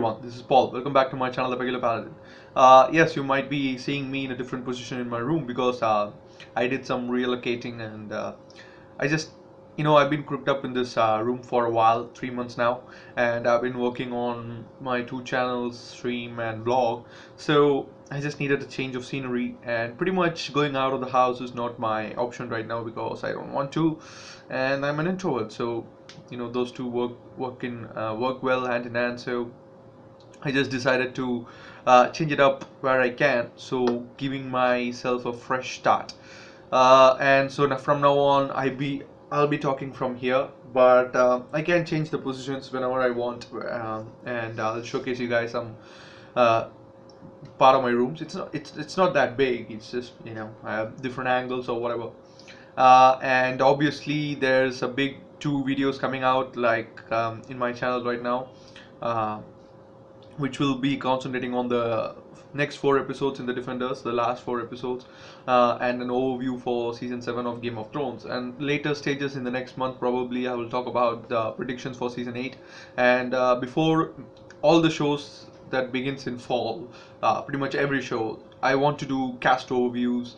everyone, this is Paul. Welcome back to my channel, The Regular Paladin. Yes, you might be seeing me in a different position in my room because I did some relocating and I just, I've been cooped up in this room for a while, 3 months now, and I've been working on my two channels, stream and vlog. So I just needed a change of scenery, and pretty much going out of the house is not my option right now because I don't want to, and I'm an introvert. So those two work well hand in hand. So I just decided to change it up where I can, so giving myself a fresh start. And so now, from now on, I'll be talking from here, but I can change the positions whenever I want, and I'll showcase you guys some uh, part of my rooms. It's not that big. It's just I have different angles or whatever. And obviously there's a big two videos coming out like in my channel right now. Uh, which will be concentrating on the next four episodes in the Defenders, the last four episodes, and an overview for season 7 of Game of Thrones. And later stages in the next month, probably I will talk about the predictions for season 8. And before all the shows that begins in fall, pretty much every show, I want to do cast overviews,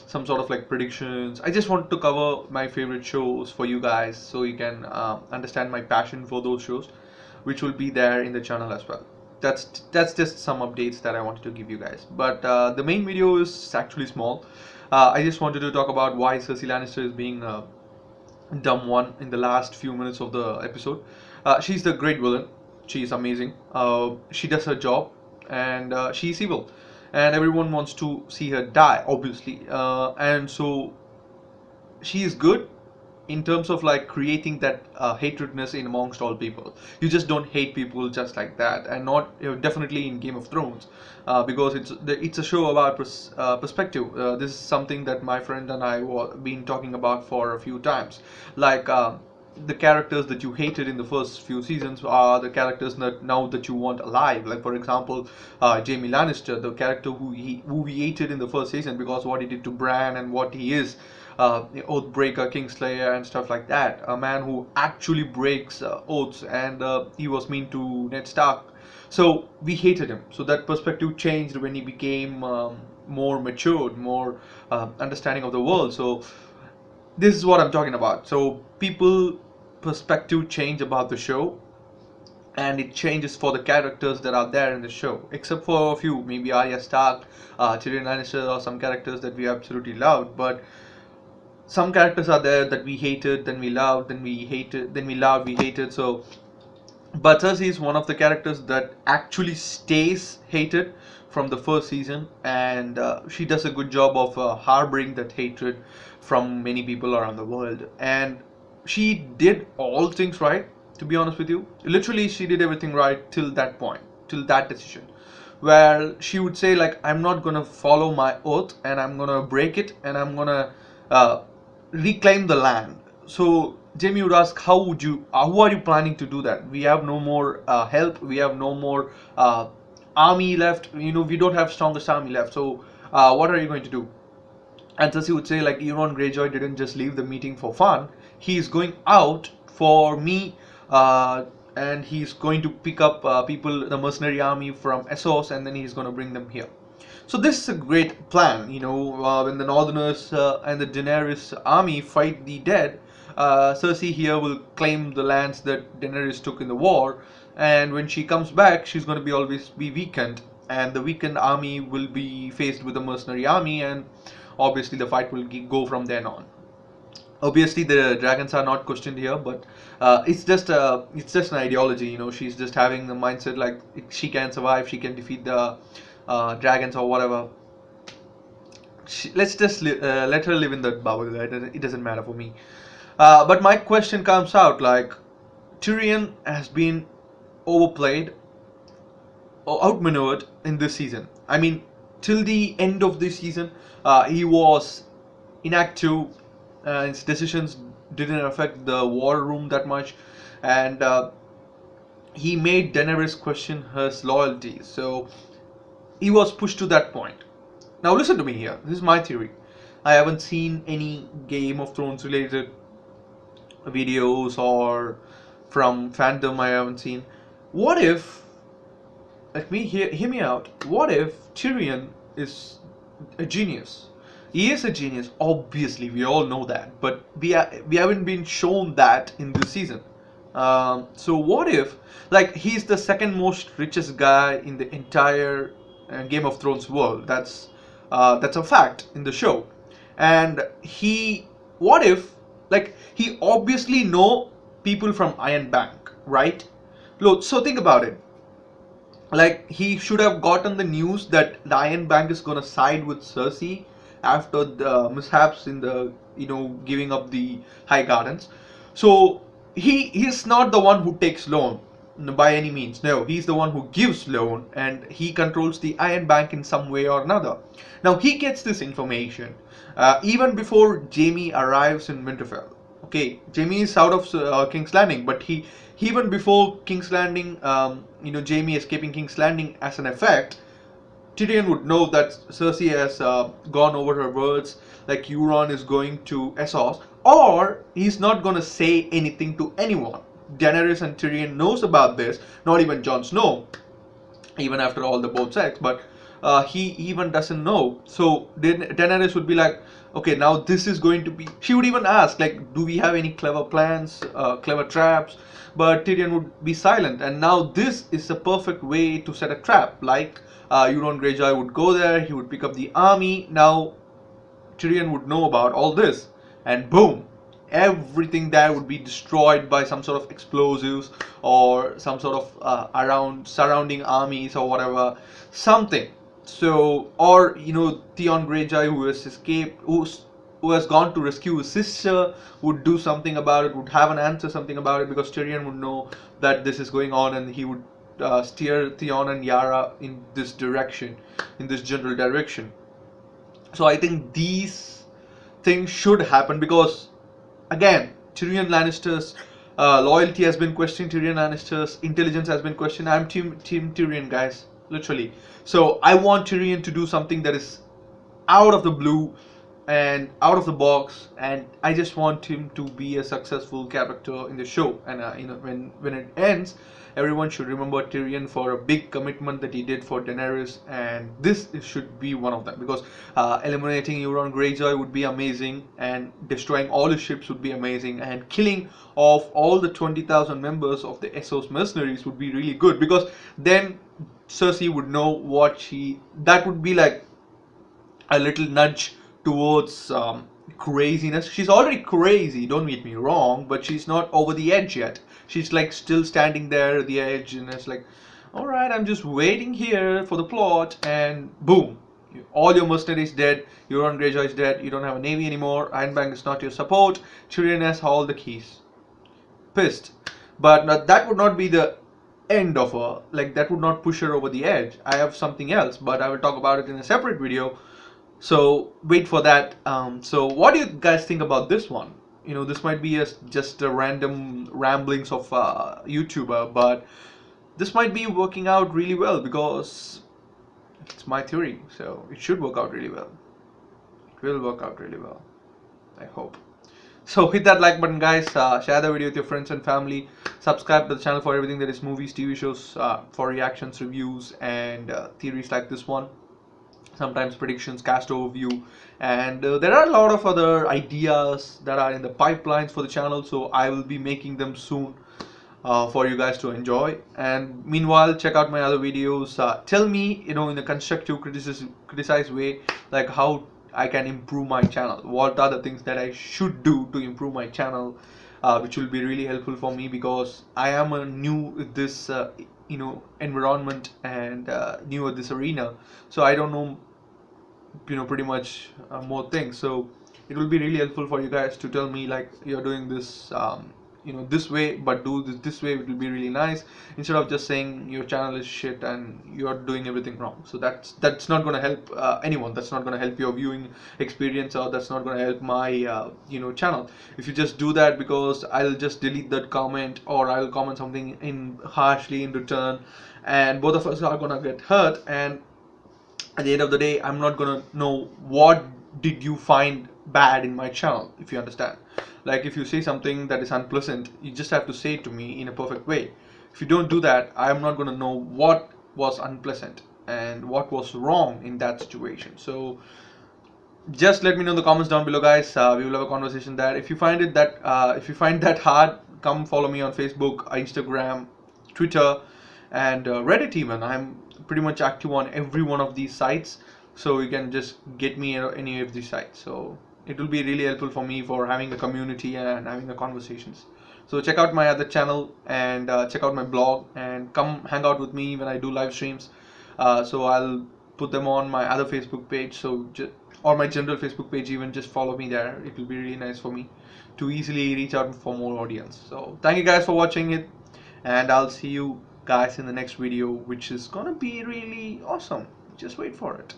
some sort of like predictions. I just want to cover my favorite shows for you guys so you can understand my passion for those shows, which will be there in the channel as well. That's just some updates that I wanted to give you guys. But the main video is actually small. I just wanted to talk about why Cersei Lannister is being a dumb one in the last few minutes of the episode. She's the great villain. She's amazing. She does her job, and she's evil, and everyone wants to see her die, obviously. And so she is good in terms of like creating that hatredness in amongst all people. You just don't hate people just like that, and not definitely in Game of Thrones, because it's a show about perspective. This is something that my friend and I have been talking about for a few times. Like the characters that you hated in the first few seasons are the characters that now that you want alive. Like for example, Jaime Lannister, the character who we hated in the first season because what he did to Bran and what he is, Oathbreaker, Kingslayer, and stuff like that. A man who actually breaks oaths, and he was mean to Ned Stark. So we hated him. So that perspective changed when he became more matured, more understanding of the world. So this is what I'm talking about. So people perspective change about the show, and it changes for the characters that are there in the show, except for a few, maybe Arya Stark, Tyrion Lannister, or some characters that we absolutely loved. But some characters are there that we hated, then we loved, then we hated, then we loved, we hated. So but Cersei is one of the characters that actually stays hated from the first season, and she does a good job of harboring that hatred from many people around the world. And she did all things right, to be honest with you. Literally, she did everything right till that point, till that decision, where she would say like, I'm not gonna follow my oath, and I'm gonna break it, and I'm gonna uh, reclaim the land. So Jamie would ask, how are you planning to do that? We have no more help, we have no more army left, we don't have strongest army left, so what are you going to do? And Cersei would say like, Euron Greyjoy didn't just leave the meeting for fun, he's going out for me, and he's going to pick up people, the mercenary army from Essos, and then he's going to bring them here. So this is a great plan, when the Northerners and the Daenerys army fight the dead, Cersei here will claim the lands that Daenerys took in the war, and when she comes back, she's going to always be weakened, and the weakened army will be faced with a mercenary army, and obviously the fight will go from then on. Obviously, the dragons are not questioned here, but it's just an ideology. She's just having the mindset like she can survive, she can defeat the dragons or whatever. Let's just let her live in that bubble. It doesn't matter for me. But my question comes out like, Tyrion has been overplayed or outmaneuvered in this season. I mean, till the end of this season, he was inactive. His decisions didn't affect the war room that much, and he made Daenerys question her loyalty. So he was pushed to that point. Now listen to me here. This is my theory. I haven't seen any Game of Thrones related videos or from fandom. I haven't seen. What if let me hear me out. What if Tyrion is a genius? He is a genius, obviously. We all know that, but we haven't been shown that in this season. So what if, like, he's the second most richest guy in the entire Game of Thrones world? That's a fact in the show, and what if, like, he obviously know people from Iron Bank, right? Look, so think about it. Like, he should have gotten the news that the Iron Bank is gonna side with Cersei after the mishaps in the, giving up the High Gardens. So he's not the one who takes loan by any means. No, he's the one who gives loan, and he controls the Iron Bank in some way or another. Now he gets this information even before Jaime arrives in Winterfell. Okay, Jaime is out of King's Landing, but he even before King's Landing, Jaime escaping King's Landing as an effect, Tyrion would know that Cersei has gone over her words, like Euron is going to Essos, or he's not going to say anything to anyone. Daenerys and Tyrion knows about this, not even Jon Snow, even after all the both sex, but he even doesn't know. So Daenerys would be like, okay, now this is going to be, she would even ask, like, do we have any clever plans, clever traps? But Tyrion would be silent, and now this is a perfect way to set a trap. Like, Euron Greyjoy would go there, he would pick up the army. Now Tyrion would know about all this, and boom, everything there would be destroyed by some sort of explosives or some sort of around surrounding armies or whatever, something. So, or Theon Greyjoy, who has escaped, who has gone to rescue his sister, would do something about it, would have an answer something about it, because Tyrion would know that this is going on, and he would steer Theon and Yara in this direction, in this general direction. So I think these things should happen, because again, Tyrion Lannister's loyalty has been questioned, Tyrion Lannister's intelligence has been questioned. I'm team Tyrion, guys, literally. So I want Tyrion to do something that is out of the blue and out of the box, and I just want him to be a successful character in the show. And when it ends, everyone should remember Tyrion for a big commitment that he did for Daenerys, and this should be one of them, because eliminating Euron Greyjoy would be amazing, and destroying all his ships would be amazing, and killing off all the 20,000 members of the Essos mercenaries would be really good, because then Cersei would know that would be like a little nudge towards craziness. She's already crazy, don't get me wrong, but she's not over the edge yet. She's like still standing there at the edge, and it's like, alright, I'm just waiting here for the plot, and boom, all your mercenaries dead, Euron Greyjoy is dead, you don't have a navy anymore, Ironbank is not your support, Tyrion has all the keys. Pissed. But that would not be the end of her, like, that would not push her over the edge. I have something else, but I will talk about it in a separate video. So wait for that. So what do you guys think about this one? This might be just a random ramblings of a YouTuber, but this might be working out really well, because it's my theory, so it should work out really well. It will work out really well, I hope. So hit that like button, guys, share the video with your friends and family, subscribe to the channel for everything that is movies, TV shows, for reactions, reviews, and theories like this one. Sometimes predictions, cast overview, and there are a lot of other ideas that are in the pipelines for the channel, so I will be making them soon for you guys to enjoy. And meanwhile, check out my other videos. Tell me, in a constructive criticize way, like how I can improve my channel. What are the things that I should do to improve my channel, which will be really helpful for me, because I am new with this environment, and new at this arena, so I don't know pretty much more things. So it will be really helpful for you guys to tell me, like, you're doing this this way, but do this way. It will be really nice, instead of just saying your channel is shit and you're doing everything wrong. So that's not going to help anyone. That's not going to help your viewing experience, or that's not going to help my channel. If you just do that, because I'll just delete that comment, or I'll comment something in harshly in return, and both of us are going to get hurt, and at the end of the day, I'm not going to know what did you find bad in my channel, if you understand. Like, if you say something that is unpleasant, you just have to say it to me in a perfect way. If you don't do that, I'm not going to know what was unpleasant and what was wrong in that situation. So just let me know in the comments down below, guys. We will have a conversation there. If you find it that if you find that hard, come follow me on Facebook, Instagram, Twitter, and Reddit. Even I'm pretty much active on every one of these sites, so you can just get me at any of these sites. So it will be really helpful for me for having a community and having the conversations. So check out my other channel and check out my blog and come hang out with me when I do live streams. So I'll put them on my other Facebook page. So or my general Facebook page, even just follow me there. It will be really nice for me to easily reach out for more audience. So thank you guys for watching it, and I'll see you guys in the next video, which is gonna be really awesome. Just wait for it.